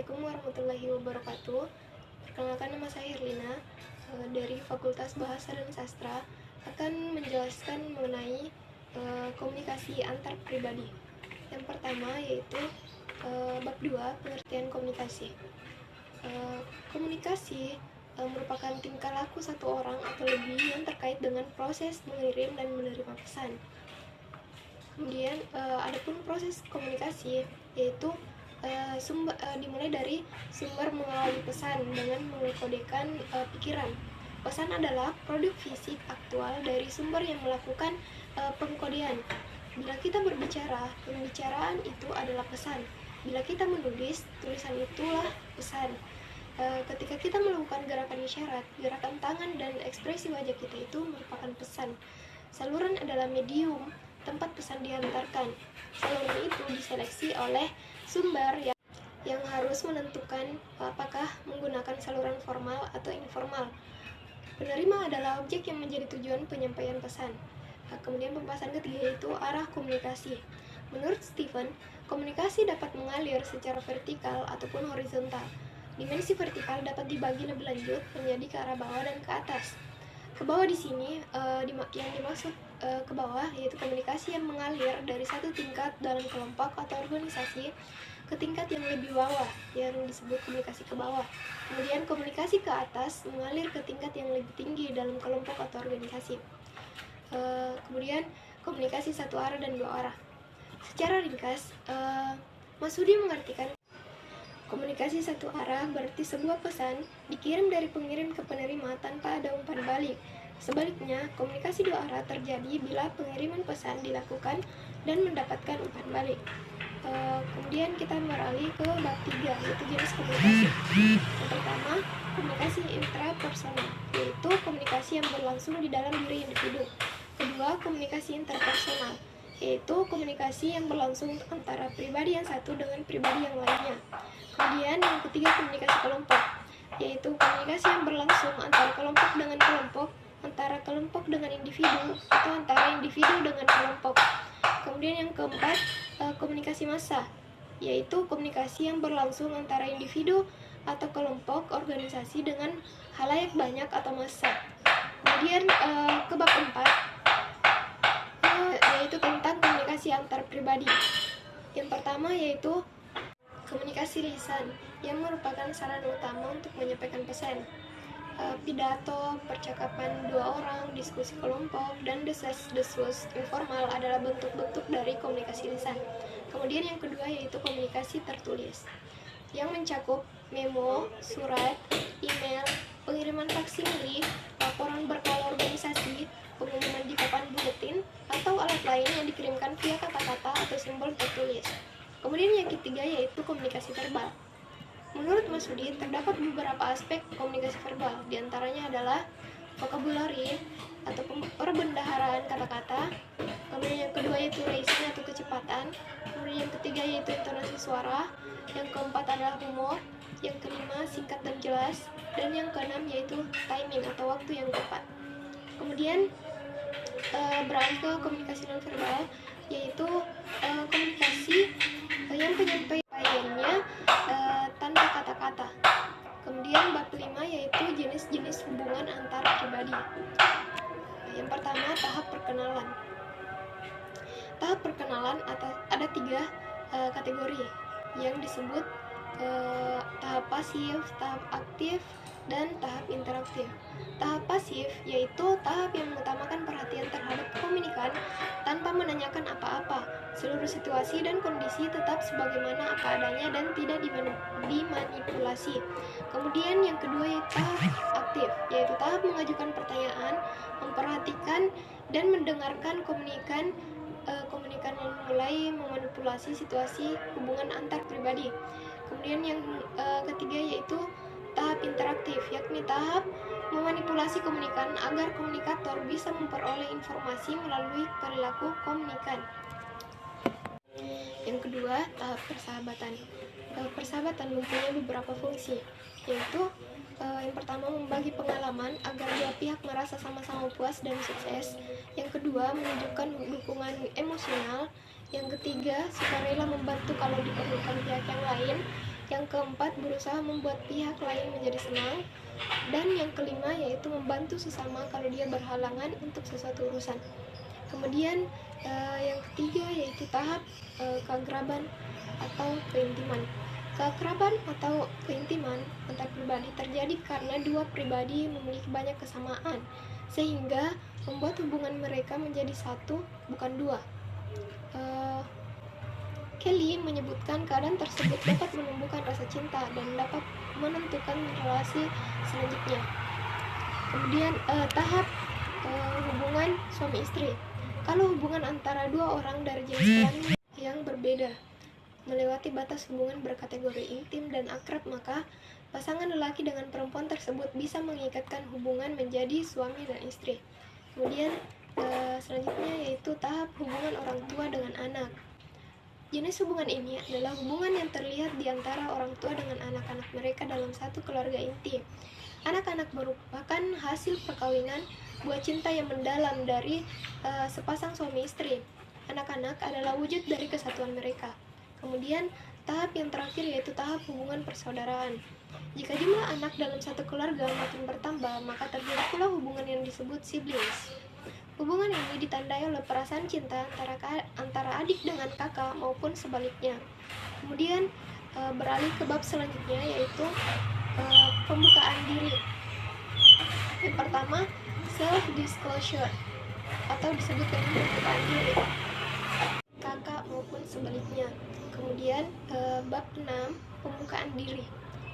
Assalamualaikum warahmatullahi wabarakatuh. Perkenalkan, nama saya Herlina dari Fakultas Bahasa dan Sastra, akan menjelaskan mengenai komunikasi antar pribadi. Yang pertama yaitu bab 2, pengertian komunikasi. Komunikasi merupakan tingkah laku satu orang atau lebih yang terkait dengan proses mengirim dan menerima pesan. Kemudian adapun proses komunikasi yaitu dimulai dari sumber mengelola pesan dengan mengkodekan pikiran. Pesan adalah produk fisik aktual dari sumber yang melakukan pengkodean. Bila kita berbicara, pembicaraan itu adalah pesan. Bila kita menulis, tulisan itulah pesan. Ketika kita melakukan gerakan isyarat, gerakan tangan dan ekspresi wajah kita itu merupakan pesan. Saluran adalah medium tempat pesan diantarkan. Saluran itu diseleksi oleh sumber yang harus menentukan apakah menggunakan saluran formal atau informal. Penerima adalah objek yang menjadi tujuan penyampaian pesan. Kemudian pembahasan ketiga yaitu arah komunikasi. Menurut Stephen, komunikasi dapat mengalir secara vertikal ataupun horizontal. Dimensi vertikal dapat dibagi lebih lanjut menjadi ke arah bawah dan ke atas. Ke bawah di sini yang dimaksud ke bawah yaitu komunikasi yang mengalir dari satu tingkat dalam kelompok atau organisasi ke tingkat yang lebih bawah yang disebut komunikasi ke bawah. Kemudian komunikasi ke atas mengalir ke tingkat yang lebih tinggi dalam kelompok atau organisasi. Kemudian komunikasi satu arah dan dua arah. Secara ringkas, Masudi mengartikan komunikasi satu arah berarti sebuah pesan dikirim dari pengirim ke penerima tanpa ada umpan balik. Sebaliknya, komunikasi dua arah terjadi bila pengiriman pesan dilakukan dan mendapatkan umpan balik. Kemudian kita beralih ke bab 3, yaitu jenis komunikasi. Yang pertama, komunikasi intrapersonal, yaitu komunikasi yang berlangsung di dalam diri individu. Kedua, komunikasi interpersonal, yaitu komunikasi yang berlangsung antara pribadi yang satu dengan pribadi yang lainnya. Kemudian yang ketiga, komunikasi kelompok, yaitu komunikasi yang berlangsung antara kelompok dengan kelompok, antara kelompok dengan individu, atau antara individu dengan kelompok. Kemudian yang keempat, komunikasi massa, yaitu komunikasi yang berlangsung antara individu atau kelompok organisasi dengan halayak banyak atau massa. Kemudian ke bab 4, yaitu tentang komunikasi antar pribadi. Yang pertama yaitu komunikasi lisan, yang merupakan sarana utama untuk menyampaikan pesan. Pidato, percakapan dua orang, diskusi kelompok, dan desas-desus informal adalah bentuk-bentuk dari komunikasi lisan. Kemudian yang kedua yaitu komunikasi tertulis, yang mencakup memo, surat, email, pengiriman faksimili, laporan berkala organisasi, pengumuman di papan buletin, atau alat lain yang dikirimkan via kata-kata atau simbol tertulis. Kemudian yang ketiga yaitu komunikasi verbal. Menurut Masudi, terdapat beberapa aspek komunikasi verbal, diantaranya adalah vocabulary atau perbendaharaan kata-kata. Kemudian yang kedua yaitu racing atau kecepatan. Kemudian yang ketiga yaitu intonasi suara. Yang keempat adalah humor. Yang kelima singkat dan jelas. Dan yang keenam yaitu timing atau waktu yang tepat. Kemudian beralih ke komunikasi nonverbal, yaitu komunikasi yang penyampaiannya tanpa kata-kata. Kemudian bab 5 yaitu jenis-jenis hubungan antar pribadi. Yang pertama, tahap perkenalan. Tahap perkenalan ada 3 kategori yang disebut tahap pasif, tahap aktif, dan tahap interaktif. Tahap pasif yaitu tahap yang mengutamakan perhatian terhadap komunikan tanpa menanyakan apa-apa. Seluruh situasi dan kondisi tetap sebagaimana apa adanya dan tidak dimanipulasi. Kemudian yang kedua yaitu tahap aktif, yaitu tahap mengajukan pertanyaan, memperhatikan dan mendengarkan komunikan yang mulai memanipulasi situasi hubungan antar pribadi. Kemudian yang ketiga yaitu tahap interaktif, yakni tahap memanipulasi komunikan agar komunikator bisa memperoleh informasi melalui perilaku komunikan. Yang kedua, tahap persahabatan. Persahabatan mempunyai beberapa fungsi, yaitu yang pertama membagi pengalaman agar dua pihak merasa sama-sama puas dan sukses. Yang kedua, menunjukkan dukungan emosional. Yang ketiga, sukarela membantu kalau diperlukan pihak yang lain. Yang keempat, berusaha membuat pihak lain menjadi senang. Dan yang kelima yaitu membantu sesama kalau dia berhalangan untuk sesuatu urusan. Kemudian yang ketiga yaitu tahap keakraban atau keintiman. Keakraban atau keintiman antar pribadi terjadi karena dua pribadi memiliki banyak kesamaan, sehingga membuat hubungan mereka menjadi satu, bukan dua. Kelly menyebutkan keadaan tersebut dapat menumbuhkan rasa cinta dan dapat menentukan relasi selanjutnya. Kemudian tahap hubungan suami istri. Kalau hubungan antara dua orang dari jenis kelamin yang berbeda melewati batas hubungan berkategori intim dan akrab, maka pasangan lelaki dengan perempuan tersebut bisa mengikatkan hubungan menjadi suami dan istri. Kemudian selanjutnya yaitu tahap hubungan orang tua dengan anak. Jenis hubungan ini adalah hubungan yang terlihat di antara orang tua dengan anak-anak mereka dalam satu keluarga inti. Anak-anak merupakan hasil perkawinan buah cinta yang mendalam dari sepasang suami istri. Anak-anak adalah wujud dari kesatuan mereka. Kemudian tahap yang terakhir yaitu tahap hubungan persaudaraan. Jika jumlah anak dalam satu keluarga makin bertambah, maka terjadi pula hubungan yang disebut siblings. Hubungan ini ditandai oleh perasaan cinta antara adik dengan kakak maupun sebaliknya. Kemudian beralih ke bab selanjutnya yaitu pembukaan diri. Yang pertama, self disclosure atau disebut dengan pembukaan diri, kakak maupun sebaliknya. Kemudian bab 6, pembukaan diri.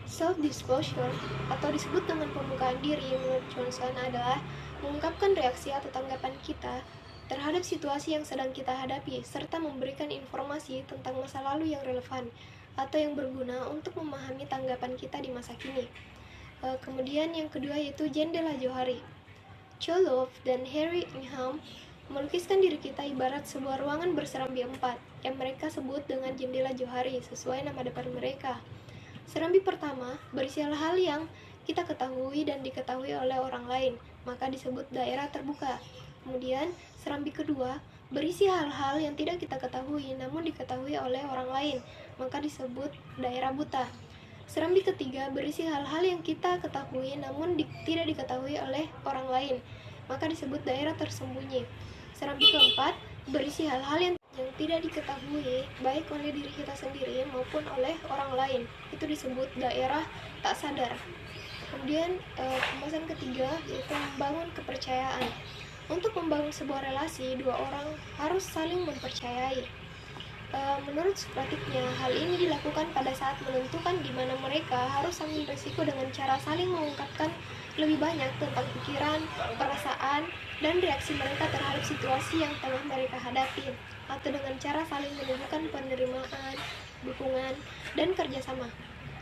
Self disclosure atau disebut dengan pembukaan diri menurut Johnson adalah mengungkapkan reaksi atau tanggapan kita terhadap situasi yang sedang kita hadapi, serta memberikan informasi tentang masa lalu yang relevan atau yang berguna untuk memahami tanggapan kita di masa kini. Kemudian yang kedua yaitu jendela johari. Choloff dan Harry Ingham melukiskan diri kita ibarat sebuah ruangan berserambi 4 yang mereka sebut dengan jendela johari sesuai nama depan mereka. Serambi pertama berisi hal-hal yang kita ketahui dan diketahui oleh orang lain, maka disebut daerah terbuka. Kemudian serambi kedua berisi hal-hal yang tidak kita ketahui namun diketahui oleh orang lain, maka disebut daerah buta. Serambi ketiga berisi hal-hal yang kita ketahui namun tidak diketahui oleh orang lain, maka disebut daerah tersembunyi. Serambi keempat berisi hal-hal yang tidak diketahui baik oleh diri kita sendiri maupun oleh orang lain, itu disebut daerah tak sadar. Kemudian pembahasan ketiga yaitu membangun kepercayaan. Untuk membangun sebuah relasi, dua orang harus saling mempercayai. Menurut Sokratiknya, hal ini dilakukan pada saat menentukan di mana mereka harus ambil risiko dengan cara saling mengungkapkan lebih banyak tentang pikiran, perasaan, dan reaksi mereka terhadap situasi yang tengah mereka hadapi, atau dengan cara saling menunjukkan penerimaan, dukungan, dan kerjasama.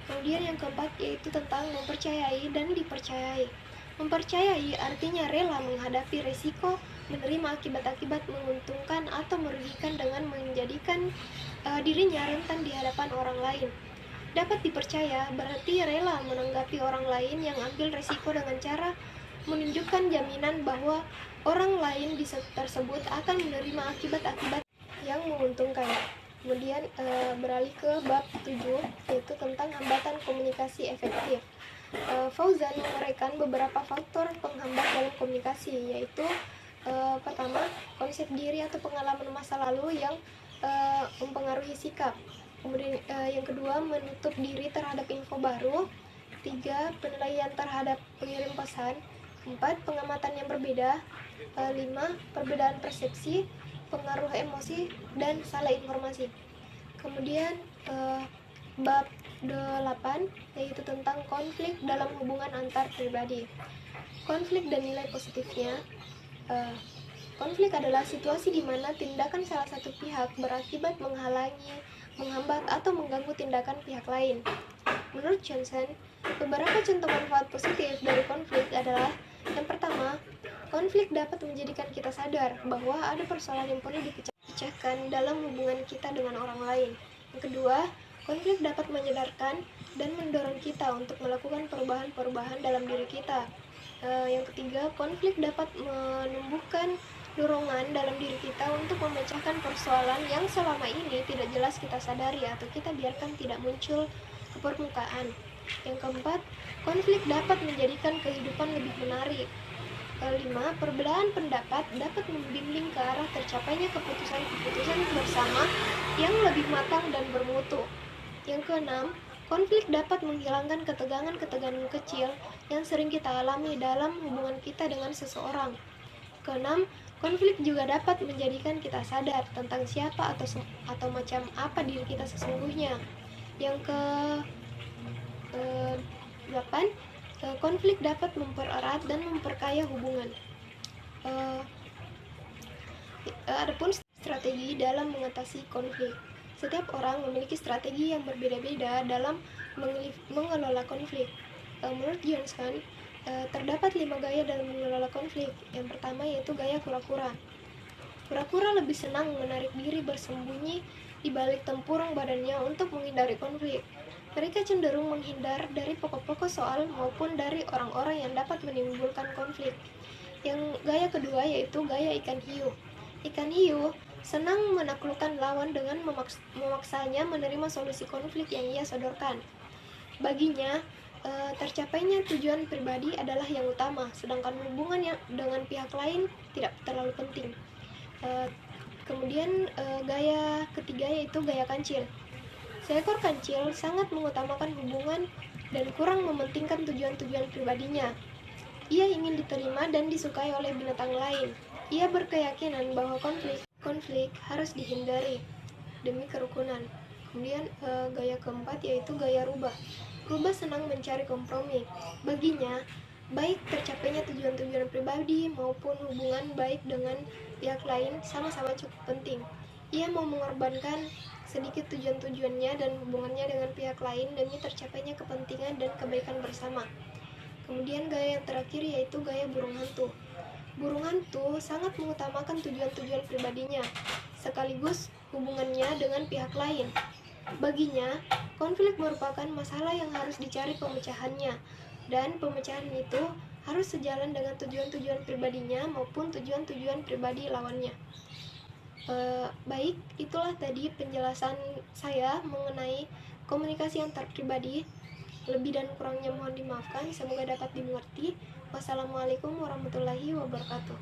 Kemudian yang keempat yaitu tentang mempercayai dan dipercayai. Mempercayai artinya rela menghadapi risiko, menerima akibat-akibat menguntungkan atau merugikan dengan menjadikan dirinya rentan di hadapan orang lain. Dapat dipercaya berarti rela menanggapi orang lain yang ambil risiko dengan cara menunjukkan jaminan bahwa orang lain tersebut akan menerima akibat-akibat yang menguntungkan. Kemudian beralih ke bab 7 yaitu tentang hambatan komunikasi efektif. Fauzan menguraikan beberapa faktor penghambat dalam komunikasi, yaitu pertama, konsep diri atau pengalaman masa lalu yang mempengaruhi sikap. Kemudian yang kedua, menutup diri terhadap info baru. 3, penilaian terhadap pengirim pesan. 4, pengamatan yang berbeda. 5, perbedaan persepsi, pengaruh emosi, dan salah informasi. Kemudian bab 8 yaitu tentang konflik dalam hubungan antar pribadi. Konflik dan nilai positifnya. Konflik adalah situasi di mana tindakan salah satu pihak berakibat menghalangi, menghambat, atau mengganggu tindakan pihak lain. Menurut Johnson, beberapa contoh manfaat positif dari konflik adalah: yang pertama, konflik dapat menjadikan kita sadar bahwa ada persoalan yang perlu dipecahkan dalam hubungan kita dengan orang lain. Yang kedua, konflik dapat menyadarkan dan mendorong kita untuk melakukan perubahan-perubahan dalam diri kita. Yang ketiga, konflik dapat menumbuhkan dorongan dalam diri kita untuk memecahkan persoalan yang selama ini tidak jelas kita sadari atau kita biarkan tidak muncul ke permukaan. Yang keempat, konflik dapat menjadikan kehidupan lebih menarik. Kelima, perbedaan pendapat dapat membimbing ke arah tercapainya keputusan-keputusan bersama yang lebih matang dan bermutu. Yang keenam, konflik dapat menghilangkan ketegangan-ketegangan kecil yang sering kita alami dalam hubungan kita dengan seseorang. Keenam, konflik juga dapat menjadikan kita sadar tentang siapa atau macam apa diri kita sesungguhnya. Yang ke-8, konflik dapat mempererat dan memperkaya hubungan. Adapun strategi dalam mengatasi konflik. Setiap orang memiliki strategi yang berbeda-beda dalam mengelola konflik. Menurut Johnson, terdapat 5 gaya dalam mengelola konflik. Yang pertama yaitu gaya kura-kura. Kura-kura lebih senang menarik diri bersembunyi di balik tempurung badannya untuk menghindari konflik. Mereka cenderung menghindar dari pokok-pokok soal maupun dari orang-orang yang dapat menimbulkan konflik. Yang gaya kedua yaitu gaya ikan hiu. Ikan hiu senang menaklukkan lawan dengan memaksanya menerima solusi konflik yang ia sodorkan. Baginya, tercapainya tujuan pribadi adalah yang utama, sedangkan hubungan yang dengan pihak lain tidak terlalu penting. Kemudian gaya ketiga yaitu gaya kancil. Seekor kancil sangat mengutamakan hubungan dan kurang mementingkan tujuan-tujuan pribadinya. Ia ingin diterima dan disukai oleh binatang lain. Ia berkeyakinan bahwa konflik harus dihindari demi kerukunan. Kemudian gaya keempat yaitu gaya rubah. Rubah senang mencari kompromi. Baginya, baik tercapainya tujuan-tujuan pribadi maupun hubungan baik dengan pihak lain sama-sama cukup penting. Ia mau mengorbankan sedikit tujuan-tujuannya dan hubungannya dengan pihak lain demi tercapainya kepentingan dan kebaikan bersama. Kemudian gaya yang terakhir yaitu gaya burung hantu. Burung hantu sangat mengutamakan tujuan-tujuan pribadinya, sekaligus hubungannya dengan pihak lain. Baginya, konflik merupakan masalah yang harus dicari pemecahannya, dan pemecahan itu harus sejalan dengan tujuan-tujuan pribadinya maupun tujuan-tujuan pribadi lawannya. Baik, itulah tadi penjelasan saya mengenai komunikasi antar pribadi. Lebih dan kurangnya mohon dimaafkan, semoga dapat dimengerti. Wassalamualaikum warahmatullahi wabarakatuh.